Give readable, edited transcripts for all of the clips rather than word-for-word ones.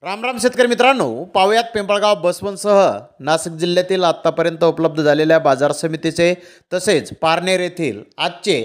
राम राम शेतकरी मित्रांनो, पाहुयात पिंपळगाव बसवंतसह नाशिक जिल्ह्यातील आत्तापर्यंत उपलब्ध झालेल्या बाजार समितीचे तसेच पारनेर येथील आजचे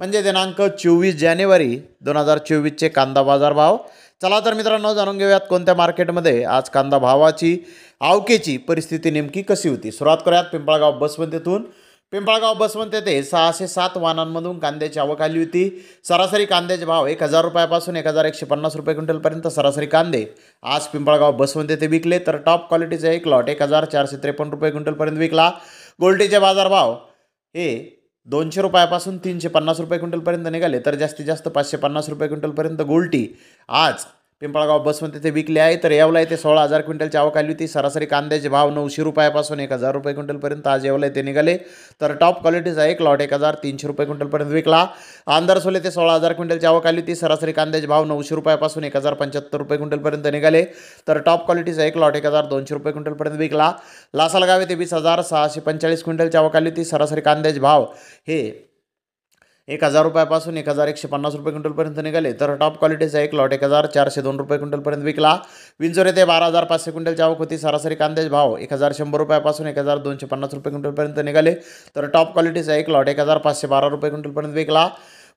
म्हणजे दिनांक 24 जानेवारी 2024चे कांदा बाजार भाव. चला तर मित्रांनो, जाणून घेऊयात कोणत्या मार्केटमध्ये आज कांदा भावाची आवकेची परिस्थिती नेमकी कशी होती. सुरुवात करूयात पिंपळगाव बसवंत येथून. पिंपळगाव बसवंत येथे 607 वाहनांमधून कांद्याची आवक आली होती. सरासरी कांद्याचे भाव 1000 रुपयापासून 1150 रुपये क्विंटलपर्यंत सरासरी कांदे आज पिंपळगाव बसवंत येथे विकले. तर टॉप क्वालिटीचा एक लॉट 1453 रुपये क्विंटलपर्यंत विकला. गोल्टीचे बाजारभाव हे 200 रुपयापासून 350 रुपये क्विंटलपर्यंत निघाले. तर जास्तीत जास्त 550 रुपये क्विंटलपर्यंत गोल्टी आज पिंपळगाव बसवंत येथे विकले आहे. तर येवला येथे 16,000 क्विंटलची आवक आली होती. सरासरी कांद्याचे भाव 900 रुपयापासून 1000 रुपये क्विंटलपर्यंत आज येवला येथे निघाले. तर टॉप क्वालिटीचा एक लॉट 1300 रुपये क्विंटलपर्यंत विकला. आंदरसोल येथे 16,000 क्विंटलची आवक आली होती. सरासरी कांद्याचे भाव 900 रुपयापासून 1075 रुपये क्विंटलपर्यंत निघाले. तर टॉप क्वालिटीचा एक लॉट 1200 रुपये क्विंटलपर्यंत विकला. लासलगाव येथे 20,645 क्विंटलची आवक आली होती. सरासरी कांद्याचे भाव हे 1000 रुपयापासून 1150 रुपये क्विंटलपर्यंत निघाले. तर टॉप क्वालिटीचा एक लॉट 1402 रुपये क्विंटलपर्यंत विकला. विंचोर येथे 12,500 क्विंटलची आवक होती. सरासरी कांद्याचे भाव 1100 रुपयापासून 1250 रुपये क्विंटलपर्यंत निघाले. तर टॉप क्वालिटीचा एक लॉट 1512 रुपये क्विंटलपर्यंत विकला.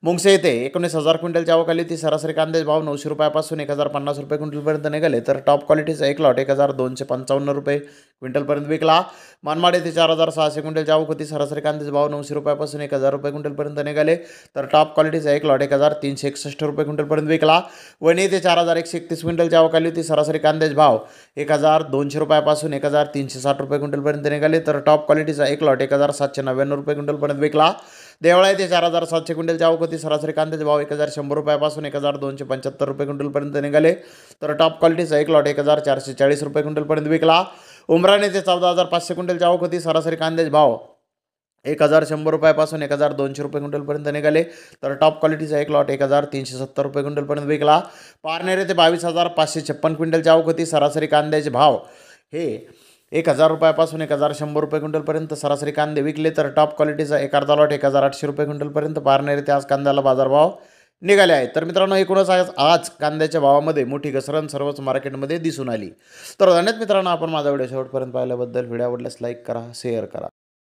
मुंगसे येथे 19,000 क्विंटलची आवक आली होती. सरासरी कांद्याचे भाव 900 रुपयापासून 1050 रुपये क्विंटलपर्यंत निघाले. तर टॉप क्वालिटीचा एक लॉट 1255 रुपये क्विंटलपर्यंत विकला. मनमाड येथे 4,600 क्विंटलची आवक होती. सरासरी कांद्याचे भाव 900 रुपयापासून 1000 रुपये क्विंटलपर्यंत निघाले. तर टॉप क्वालिटीचा एक लॉट 1361 रुपये क्विंटलपर्यंत विकला. वणी येथे 4,131 क्विंटलची आवक आली होती. सरासरी कांद्याचे भाव 1200 रुपयापासून 1360 रुपये क्विंटलपर्यंत निघाले. तर टॉप क्वालिटीचा एक लॉट 1799 रुपये क्विंटलपर्यंत विकला. देवळा येथे 4,700 क्विंटलची आवक होती. सरासरी कांद्याचे भाव 1100 रुपयापासून 1275 रुपये क्विंटलपर्यंत निघाले. तर टॉप क्वालिटीचा एक लॉट 1440 रुपये क्विंटलपर्यंत विकला. उमराणे येथे 14,500 क्विंटलची आवक होती. सरासरी कांद्याचे भाव 1100 रुपयापासून 1200 रुपये क्विंटलपर्यंत निघाले. तर टॉप क्वालिटीचा एक लॉट 1370 रुपये क्विंटलपर्यंत विकला. पारनेर येथे 22,556 क्विंटलची आवक होती. सरासरी कांद्याचे भाव हे 1000 रुपयापासून 1100 रुपये क्विंटलपर्यंत सरासरी कांदे विकले. तर टॉप क्वालिटीचा एक अर्धा लॉट 1800 रुपये क्विंटलपर्यंत पारनेर येथे आज कांद्याला बाजारभाव निघाले आहेत. तर मित्रांनो, एकूणच आज कांद्याच्या भावामध्ये मोठी घसरण सर्वच मार्केटमध्ये दिसून आली. तर धन्यवाद मित्रांनो, आपण माझा व्हिडिओ शेवटपर्यंत पाहिल्याबद्दल. व्हिडिओ आवडल्यास लाईक करा, शेअर करा.